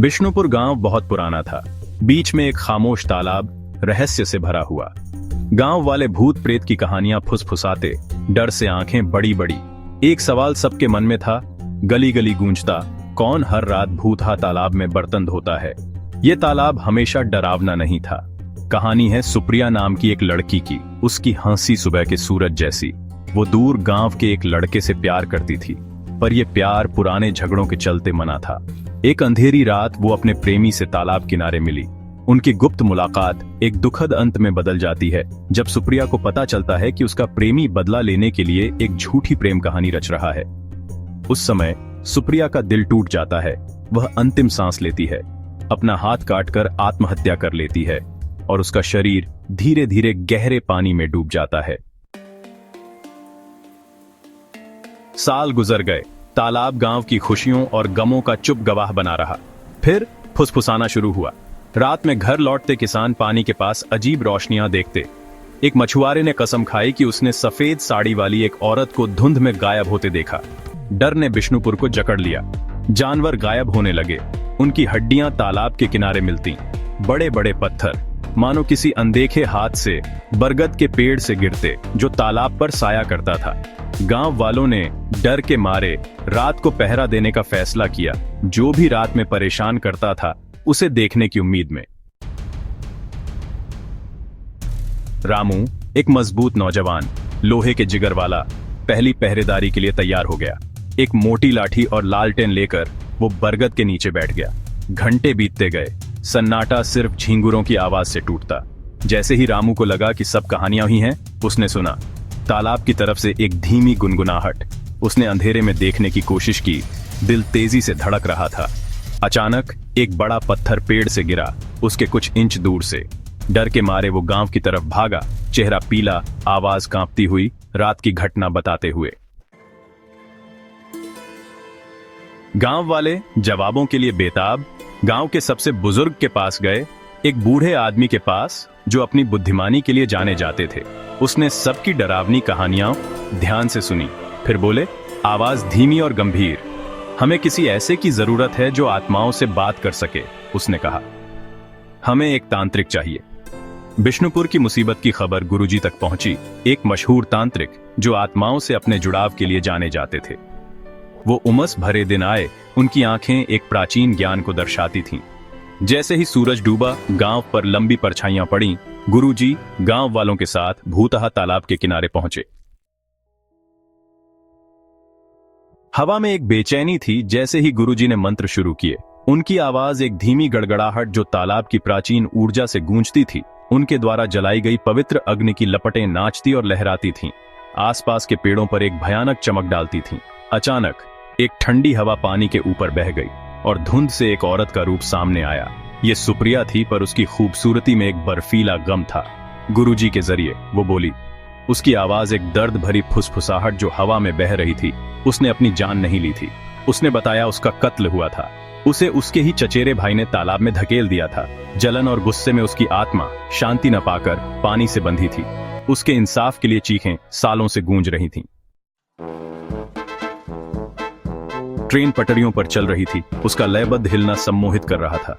बिष्णुपुर गांव बहुत पुराना था। बीच में एक खामोश तालाब रहस्य से भरा हुआ। गांव वाले भूत प्रेत की कहानियां फुसफुसाते, डर से आंखें बड़ी बड़ी। एक सवाल सबके मन में था, गली गली गूंजता, कौन हर रात भूतहा तालाब में बर्तन धोता है। ये तालाब हमेशा डरावना नहीं था। कहानी है सुप्रिया नाम की एक लड़की की। उसकी हंसी सुबह के सूरज जैसी। वो दूर गांव के एक लड़के से प्यार करती थी, पर यह प्यार पुराने झगड़ों के चलते मना था। एक अंधेरी रात वो अपने प्रेमी से तालाब किनारे मिली। उनकी गुप्त मुलाकात एक दुखद अंत में बदल जाती है, जब सुप्रिया को पता चलता है कि उसका प्रेमी बदला लेने के लिए एक झूठी प्रेम कहानी रच रहा है। उस समय सुप्रिया का दिल टूट जाता है। वह अंतिम सांस लेती है, अपना हाथ काटकर आत्महत्या कर लेती है और उसका शरीर धीरे धीरे गहरे पानी में डूब जाता है। साल गुजर गए। तालाब गांव की खुशियों और गमों का चुप गवाह बना रहा। फिर फुसफुसाना शुरू हुआ। रात में घर लौटते किसान पानी के पास अजीब रोशनियां देखते। एक मछुआरे ने कसम खाई कि उसने सफेद साड़ी वाली एक औरत को धुंध में गायब होते देखा। डर ने बिष्णुपुर को जकड़ लिया। जानवर गायब होने लगे। उनकी हड्डियां तालाब के किनारे मिलती। बड़े बड़े पत्थर मानो किसी अनदेखे हाथ से बरगद के पेड़ से गिरते, जो तालाब पर साया करता था। गांव वालों ने डर के मारे रात को पहरा देने का फैसला किया। जो भी रात में परेशान करता था, उसे देखने की उम्मीद में। रामू, एक मजबूत नौजवान, लोहे के जिगर वाला, पहली पहरेदारी के लिए तैयार हो गया। एक मोटी लाठी और लालटेन लेकर वो बरगद के नीचे बैठ गया। घंटे बीतते गए। सन्नाटा सिर्फ झींगुरों की आवाज से टूटता। जैसे ही रामू को लगा कि सब कहानियां ही हैं, उसने सुना तालाब की तरफ से एक धीमी गुनगुनाहट। उसने अंधेरे में देखने की कोशिश की। दिल तेजी से धड़क रहा था। अचानक एक बड़ा पत्थर पेड़ से गिरा, उसके कुछ इंच दूर से। डर के मारे वो गांव की तरफ भागा, चेहरा पीला, आवाज कांपती हुई, रात की घटना बताते हुए। गांव वाले जवाबों के लिए बेताब गांव के सबसे बुजुर्ग के पास गए, एक बूढ़े आदमी के पास जो अपनी बुद्धिमानी के लिए जाने जाते थे। उसने सबकी डरावनी कहानियां ध्यान से सुनी, फिर बोले, आवाज धीमी और गंभीर, हमें किसी ऐसे की जरूरत है जो आत्माओं से बात कर सके। उसने कहा, हमें एक तांत्रिक चाहिए। बिष्णुपुर की मुसीबत की खबर गुरुजी तक पहुंची। एक मशहूर तांत्रिक जो आत्माओं से अपने जुड़ाव के लिए जाने जाते थे। वो उमस भरे दिन आए। उनकी आंखें एक प्राचीन ज्ञान को दर्शाती थीं। जैसे ही सूरज डूबा, गांव पर लंबी परछाइयां पड़ी। गुरुजी गांव वालों के साथ भूतहा तालाब के किनारे पहुंचे। हवा में एक बेचैनी थी। जैसे ही गुरुजी ने मंत्र शुरू किए, उनकी आवाज एक धीमी गड़गड़ाहट जो तालाब की प्राचीन ऊर्जा से गूंजती थी। उनके द्वारा जलाई गई पवित्र अग्नि की लपटें नाचती और लहराती थीं। आसपास के पेड़ों पर एक भयानक चमक डालती थीं। अचानक एक ठंडी हवा पानी के ऊपर बह गई और धुंध से एक औरत का रूप सामने आया। ये सुप्रिया थी, पर उसकी खूबसूरती में एक बर्फीला गम था। गुरुजी के जरिए वो बोली। उसकी आवाज एक दर्द भरी फुसफुसाहट जो हवा में बह रही थी। उसने अपनी जान नहीं ली थी। उसने बताया उसका कत्ल हुआ था। उसे उसके ही चचेरे भाई ने तालाब में धकेल दिया था। जलन और गुस्से में उसकी आत्मा शांति न पाकर पानी से बंधी थी। उसके इंसाफ के लिए चीखें सालों से गूंज रही थीं। ट्रेन पटरियों पर चल रही थी। उसका लयबद्ध हिलना सम्मोहित कर रहा था।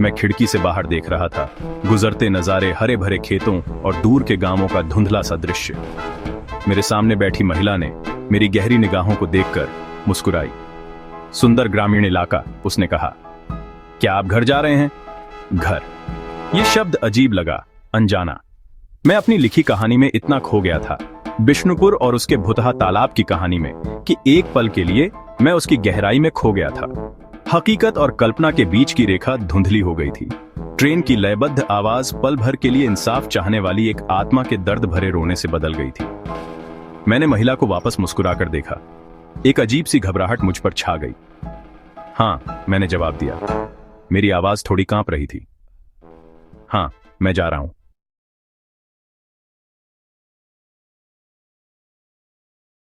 मैं खिड़की से बाहर देख रहा था। गुजरते नजारे, हरे भरे खेतों और दूर के गांवों का धुंधला सा दृश्य। मेरे सामने बैठी महिला ने मेरी गहरी निगाहों को देखकर मुस्कुराई। सुंदर ग्रामीण इलाका, उसने कहा, क्या आप घर जा रहे हैं? घर, ये शब्द अजीब लगा, अनजाना। मैं अपनी लिखी कहानी में इतना खो गया था, बिष्णुपुर और उसके भूतहा तालाब की कहानी में, कि एक पल के लिए मैं उसकी गहराई में खो गया था। हकीकत और कल्पना के बीच की रेखा धुंधली हो गई थी। ट्रेन की लयबद्ध आवाज पल भर के लिए इंसाफ चाहने वाली एक आत्मा के दर्द भरे रोने से बदल गई थी। मैंने महिला को वापस मुस्कुराकर देखा। एक अजीब सी घबराहट मुझ पर छा गई। हाँ, मैंने जवाब दिया। मेरी आवाज थोड़ी कांप रही थी। हाँ, मैं जा रहा हूं।